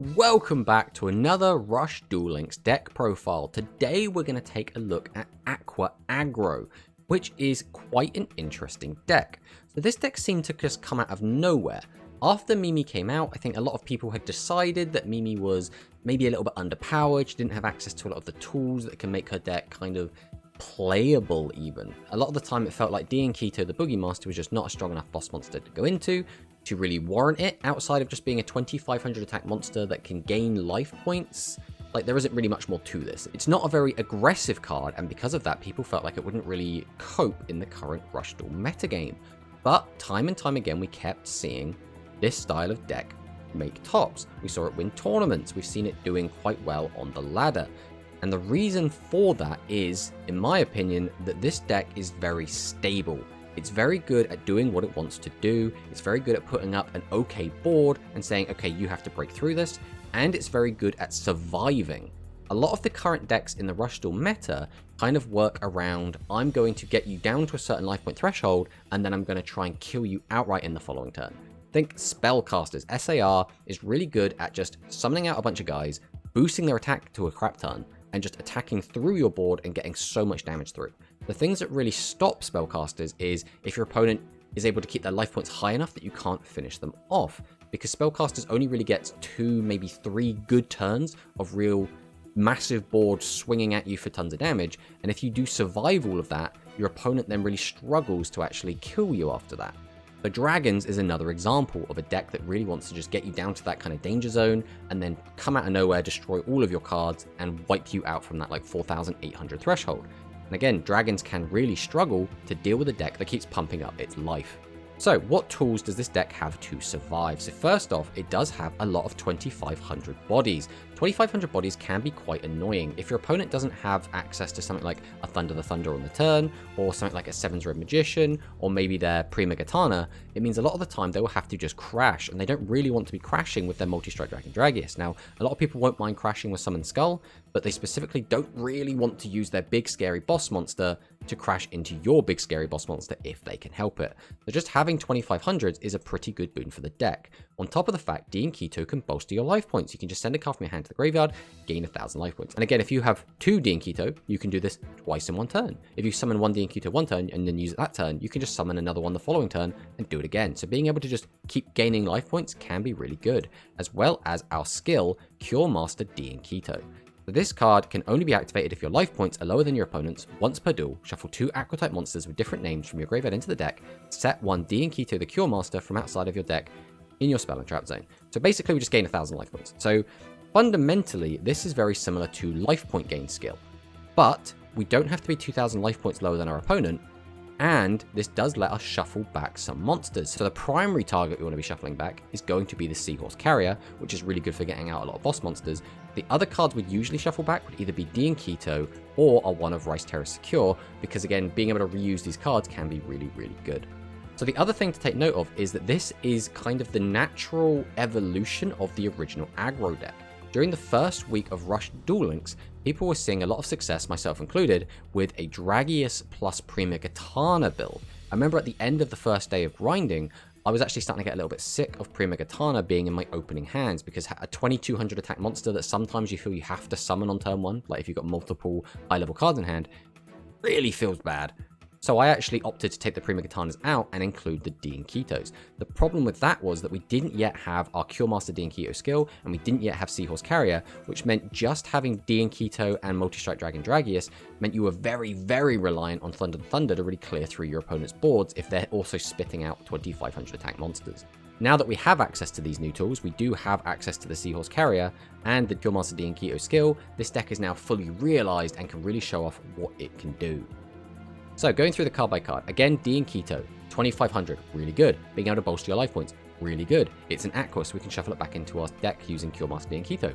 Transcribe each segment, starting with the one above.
Welcome back to another Rush Duel Links deck profile. Today we're going to take a look at Aqua Aggro, which is quite an interesting deck. So this deck seemed to just come out of nowhere. After Mimi came out, I think a lot of people had decided that Mimi was maybe a little bit underpowered. She didn't have access to a lot of the tools that can make her deck kind of playable even. A lot of the time it felt like Dragoncaster, the Boogie Master, was just not a strong enough boss monster to go into to really warrant it, outside of just being a 2500 attack monster that can gain life points. Like, there isn't really much more to this. It's not a very aggressive card, and because of that, people felt like it wouldn't really cope in the current Rush Duel metagame. But time and time again, we kept seeing this style of deck make tops. We saw it win tournaments. We've seen it doing quite well on the ladder. And the reason for that is, in my opinion, that this deck is very stable. It's very good at doing what it wants to do. It's very good at putting up an okay board and saying, okay, you have to break through this. And it's very good at surviving. A lot of the current decks in the Rush Duel meta kind of work around, I'm going to get you down to a certain life point threshold, and then I'm going to try and kill you outright in the following turn. Think Spellcasters. SAR is really good at just summoning out a bunch of guys, boosting their attack to a crap ton, and just attacking through your board and getting so much damage through. The things that really stop Spellcasters is if your opponent is able to keep their life points high enough that you can't finish them off, because Spellcasters only really gets 2, maybe 3 good turns of real massive board swinging at you for tons of damage, and if you do survive all of that, your opponent then really struggles to actually kill you after that. The Dragons is another example of a deck that really wants to just get you down to that kind of danger zone and then come out of nowhere, destroy all of your cards and wipe you out from that like 4,800 threshold. And again, Dragons can really struggle to deal with a deck that keeps pumping up its life. So what tools does this deck have to survive? So first off, it does have a lot of 2500 bodies. 2500 bodies can be quite annoying. If your opponent doesn't have access to something like a Thunder the Thunder on the turn, or something like a 7's Red Magician, or maybe their Prima Katana, it means a lot of the time they will have to just crash, and they don't really want to be crashing with their Multi-Strike Dragoncaster. Now, a lot of people won't mind crashing with Summon Skull, but they specifically don't really want to use their big scary boss monster to crash into your big scary boss monster if they can help it. So just having 2500s is a pretty good boon for the deck. On top of the fact, Dragoncaster can bolster your life points. You can just send a card from your hand to the graveyard, gain 1000 life points. And again, if you have 2 Dragoncaster, you can do this twice in one turn. If you summon one Dragoncaster one turn and then use it that turn, you can just summon another one the following turn and do it again. So being able to just keep gaining life points can be really good, as well as our skill, Cure Master Dragoncaster. So this card can only be activated if your life points are lower than your opponent's. Once per duel, shuffle 2 Aqua-type monsters with different names from your graveyard into the deck, set one Dragoncaster the Cure Master from outside of your deck in your spell and trap zone. So basically we just gain 1000 life points. So fundamentally, this is very similar to life point gain skill, but we don't have to be 2000 life points lower than our opponent, and this does let us shuffle back some monsters. So the primary target we want to be shuffling back is going to be the Seahorse Carrier, which is really good for getting out a lot of boss monsters. The other cards we'd usually shuffle back would either be Dragoncaster or a one of Rice Terror Secure, because again, being able to reuse these cards can be really, really good. So the other thing to take note of is that this is kind of the natural evolution of the original aggro deck. During the first week of Rush Duel Links, people were seeing a lot of success, myself included, with a Dragius plus Prima Katana build. I remember at the end of the first day of grinding, I was actually starting to get a little bit sick of Prima Katana being in my opening hands, because a 2200 attack monster that sometimes you feel you have to summon on turn 1, like if you've got multiple high level cards in hand, really feels bad. So I actually opted to take the Prima Katanas out and include the Dragoncasters. The problem with that was that we didn't yet have our Cure Master Dragoncaster skill, and we didn't yet have Seahorse Carrier, which meant just having Dragoncaster and Multi-Strike Dragius meant you were very, very reliant on Thunder the Thunder to really clear through your opponent's boards if they're also spitting out 2500 attack monsters. Now that we have access to these new tools, we do have access to the Seahorse Carrier and the Cure Master Dragoncaster skill. This deck is now fully realized and can really show off what it can do. So going through the card by card, again, Dragoncaster, 2500, really good. Being able to bolster your life points, really good. It's an Aqua, so we can shuffle it back into our deck using Cure Master Dragoncaster,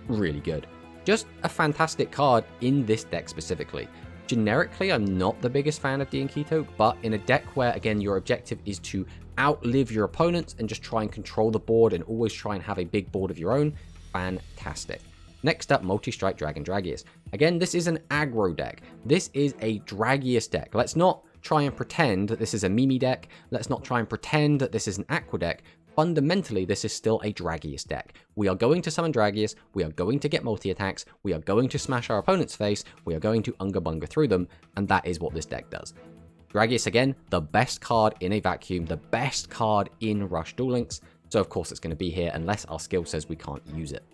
really good. Just a fantastic card in this deck specifically. Generically, I'm not the biggest fan of Dragoncaster, but in a deck where, again, your objective is to outlive your opponents and just try and control the board and always try and have a big board of your own, fantastic. Next up, Multi-Strike Dragius. Again, this is an aggro deck. This is a Dragius deck. Let's not try and pretend that this is a Mimi deck. Let's not try and pretend that this is an Aqua deck. fundamentally, this is still a Dragius deck. We are going to summon Dragius, we are going to get multi-attacks, we are going to smash our opponent's face, we are going to Unga Bunga through them, and that is what this deck does. Dragius, again, the best card in a vacuum, the best card in Rush Duel Links, so of course it's going to be here unless our skill says we can't use it.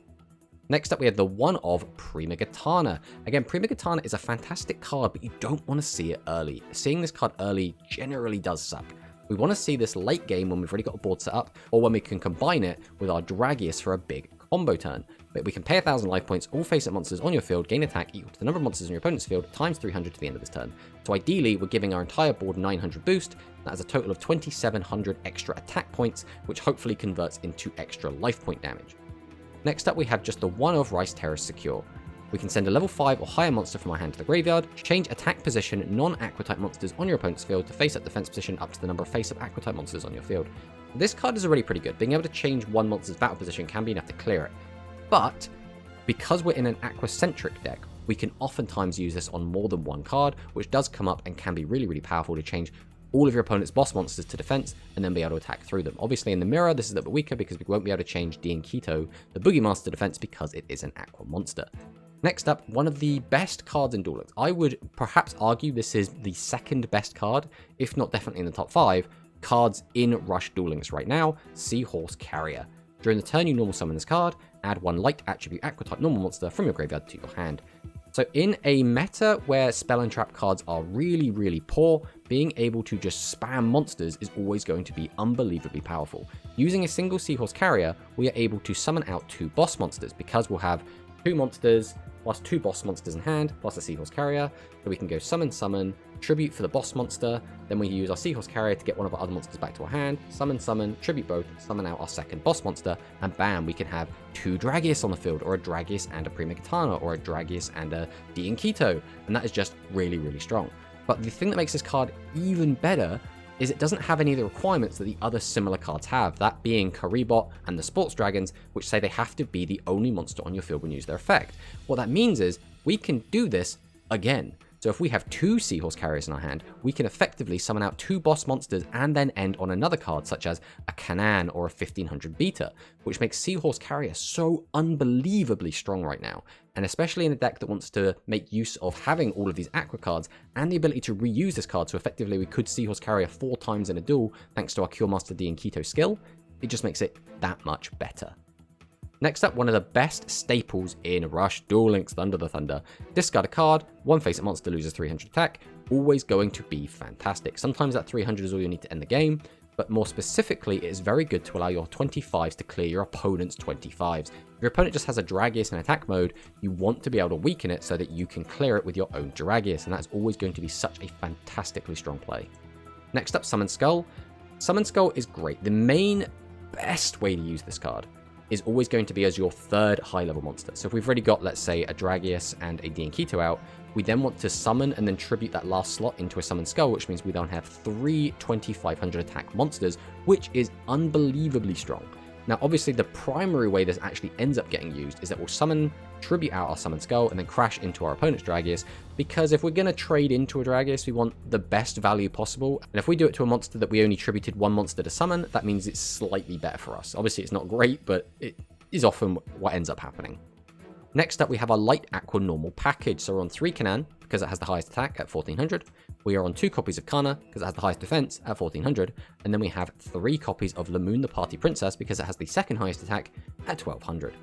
Next up, we have the one of Prima-Gitana. Again, Prima-Gitana is a fantastic card, but you don't want to see it early. Seeing this card early generally does suck. We want to see this late game when we've already got a board set up, or when we can combine it with our Dragius for a big combo turn. But we can pay 1,000 life points, all face-up monsters on your field, gain attack equal to the number of monsters on your opponent's field, times 300 to the end of this turn. So ideally, we're giving our entire board 900 boost. That is a total of 2,700 extra attack points, which hopefully converts into extra life point damage. Next up, we have just the one of Rice Terrace Secure. We can send a level 5 or higher monster from our hand to the graveyard, change attack position non-Aqua type monsters on your opponent's field to face-up defense position up to the number of face-up Aqua type monsters on your field. This card is already pretty good. Being able to change one monster's battle position can be enough to clear it. But because we're in an Aqua-centric deck, we can oftentimes use this on more than one card, which does come up and can be really, really powerful to change all of your opponent's boss monsters to defense and then be able to attack through them. Obviously in the mirror, this is a little bit weaker because we won't be able to change Diankito, the Boogie Master, to defense because it is an Aqua monster. Next up, one of the best cards in Duel Links. I would perhaps argue this is the second best card, if not definitely in the top 5, cards in Rush Duel Links right now, Seahorse Carrier. During the turn you normal summon this card, add one light attribute Aqua type normal monster from your graveyard to your hand. So in a meta where spell and trap cards are really, really poor, being able to just spam monsters is always going to be unbelievably powerful. Using a single Seahorse Carrier, we are able to summon out 2 boss monsters because we'll have 2 monsters plus 2 boss monsters in hand, plus a Seahorse Carrier. So we can go summon, tribute for the boss monster, then we use our Seahorse Carrier to get one of our other monsters back to our hand, summon, tribute both, summon out our second boss monster, and bam, we can have 2 Dragius on the field, or a Dragius and a Prima-Gitana, or a Dragius and a Diankito, and that is just really, really strong. But the thing that makes this card even better is it doesn't have any of the requirements that the other similar cards have, that being Karibot and the Sports Dragons, which say they have to be the only monster on your field when you use their effect. What that means is we can do this again. So if we have 2 Seahorse Carriers in our hand, we can effectively summon out 2 boss monsters and then end on another card such as a Canaan or a 1500 Beta, which makes Seahorse Carrier so unbelievably strong right now. And especially in a deck that wants to make use of having all of these Aqua cards and the ability to reuse this card, so effectively we could Seahorse Carrier 4 times in a duel thanks to our Cure Master Diankito skill, it just makes it that much better. Next up, one of the best staples in Rush Duel Links, Thunder the Thunder. Discard a card, 1 face-up monster loses 300 attack, always going to be fantastic. Sometimes that 300 is all you need to end the game, but more specifically, it is very good to allow your 25s to clear your opponent's 25s. If your opponent just has a Dragius in attack mode, you want to be able to weaken it so that you can clear it with your own Dragius, and that's always going to be such a fantastically strong play. Next up, Summon Skull. Summon Skull is great. The main best way to use this card is always going to be as your 3rd high-level monster. So if we've already got, let's say, a Dragius and a Diankito out, we then want to summon and then tribute that last slot into a Summon Skull, which means we then have 3 2500 attack monsters, which is unbelievably strong. Now, obviously, the primary way this actually ends up getting used is that we'll summon, tribute out our Summon Skull, and then crash into our opponent's Dragius, because if we're going to trade into a Dragius, we want the best value possible, and if we do it to a monster that we only tributed 1 monster to summon, that means it's slightly better for us. Obviously, it's not great, but it is often what ends up happening. Next up, we have our Light Aqua Normal package. So we're on 3 Canaan, because it has the highest attack at 1400. We are on 2 copies of Kana, because it has the highest defense at 1400. And then we have 3 copies of Lamoon the Party Princess, because it has the second highest attack at 1200.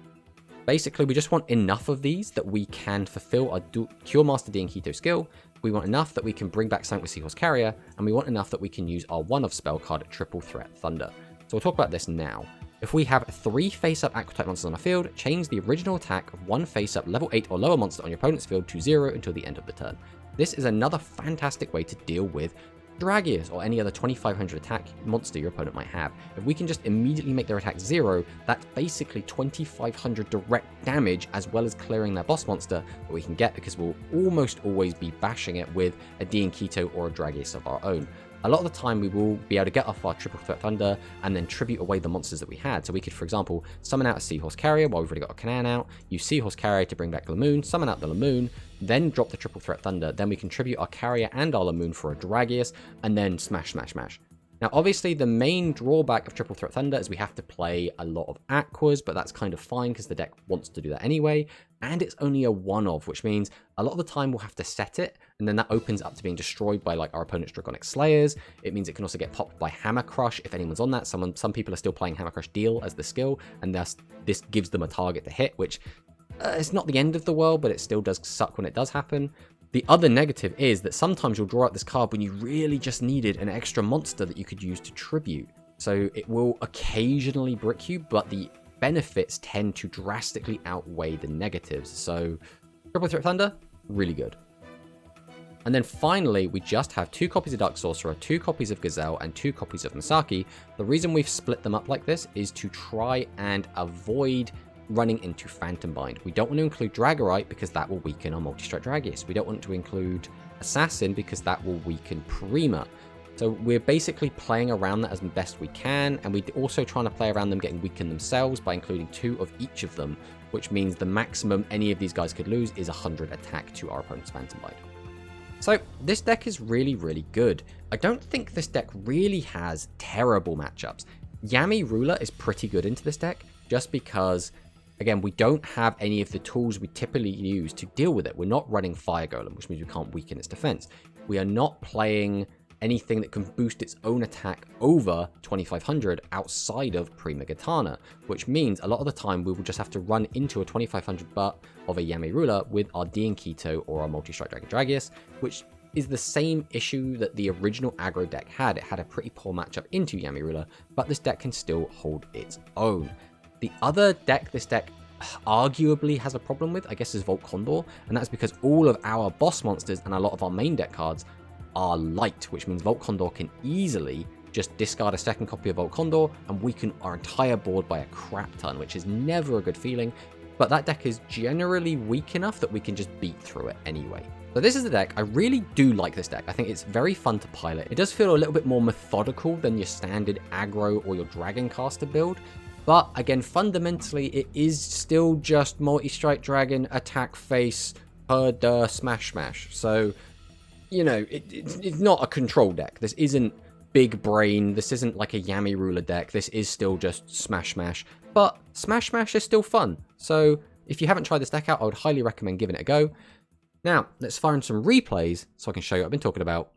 Basically, we just want enough of these that we can fulfill our Cure Master Diankito skill. We want enough that we can bring back something with Seahorse Carrier, and we want enough that we can use our one-of spell card Triple Threat Thunder. So we'll talk about this now. If we have 3 face-up Aqua type monsters on our field, change the original attack of 1 face-up level 8 or lower monster on your opponent's field to 0 until the end of the turn. This is another fantastic way to deal with Dragius or any other 2500 attack monster your opponent might have. If we can just immediately make their attack 0, that's basically 2500 direct damage as well as clearing their boss monster that we can get, because we'll almost always be bashing it with a Diankito or a Dragius of our own. A lot of the time we will be able to get off our Triple Threat Thunder and then tribute away the monsters that we had. So we could, for example, summon out a Seahorse Carrier while we've already got a Canaan out, use Seahorse Carrier to bring back Lamoon, summon out the Lamoon, then drop the Triple Threat Thunder, then we can tribute our Carrier and our Lamoon for a Dragius, and then smash, smash, smash. Now, obviously, the main drawback of Triple Threat Thunder is we have to play a lot of Aquas, but that's kind of fine because the deck wants to do that anyway. And it's only a one-of, which means a lot of the time we'll have to set it, and then that opens up to being destroyed by like our opponent's Draconic Slayers. It means it can also get popped by Hammer Crush if anyone's on that. Some people are still playing Hammer Crush Deal as the skill, and thus this gives them a target to hit, which it's not the end of the world, but it still does suck when it does happen. The other negative is that sometimes you'll draw out this card when you really just needed an extra monster that you could use to tribute. So it will occasionally brick you, but the benefits tend to drastically outweigh the negatives. So Triple Threat Thunder, really good. And then finally, we just have 2 copies of Dark Sorcerer, 2 copies of Gazelle, and 2 copies of Masaki. The reason we've split them up like this is to try and avoid running into Phantom Bind. We don't want to include Dragorite because that will weaken our Multi-Strike Dragius. We don't want to include Assassin because that will weaken Prima. So we're basically playing around that as best we can, and we're also trying to play around them getting weakened themselves by including 2 of each of them, which means the maximum any of these guys could lose is 100 attack to our opponent's Phantom Bind. So this deck is really, really good. I don't think this deck really has terrible matchups. Yami Ruler is pretty good into this deck, just because again, we don't have any of the tools we typically use to deal with it. We're not running Fire Golem, which means we can't weaken its defense. We are not playing anything that can boost its own attack over 2500 outside of Prima Gitana, which means a lot of the time we will just have to run into a 2500 butt of a Yami Ruler with our Dian Keto or our Multi-Strike Dragon Dragius, which is the same issue that the original aggro deck had. It had a pretty poor matchup into Yami Ruler, but this deck can still hold its own. The other deck this deck arguably has a problem with, I guess, is Voltcondor, and that's because all of our boss monsters and a lot of our main deck cards are light, which means Voltcondor can easily just discard a second copy of Voltcondor and weaken our entire board by a crap ton, which is never a good feeling, but that deck is generally weak enough that we can just beat through it anyway. So this is the deck. I really do like this deck. I think it's very fun to pilot. It does feel a little bit more methodical than your standard aggro or your Dragoncaster build, but again, fundamentally, it is still just Multi-Strike Dragon, attack face, smash smash. So, you know, it's not a control deck. This isn't big brain. This isn't like a Yami Ruler deck. This is still just smash smash. But smash smash is still fun. So if you haven't tried this deck out, I would highly recommend giving it a go. Now, let's fire in some replays so I can show you what I've been talking about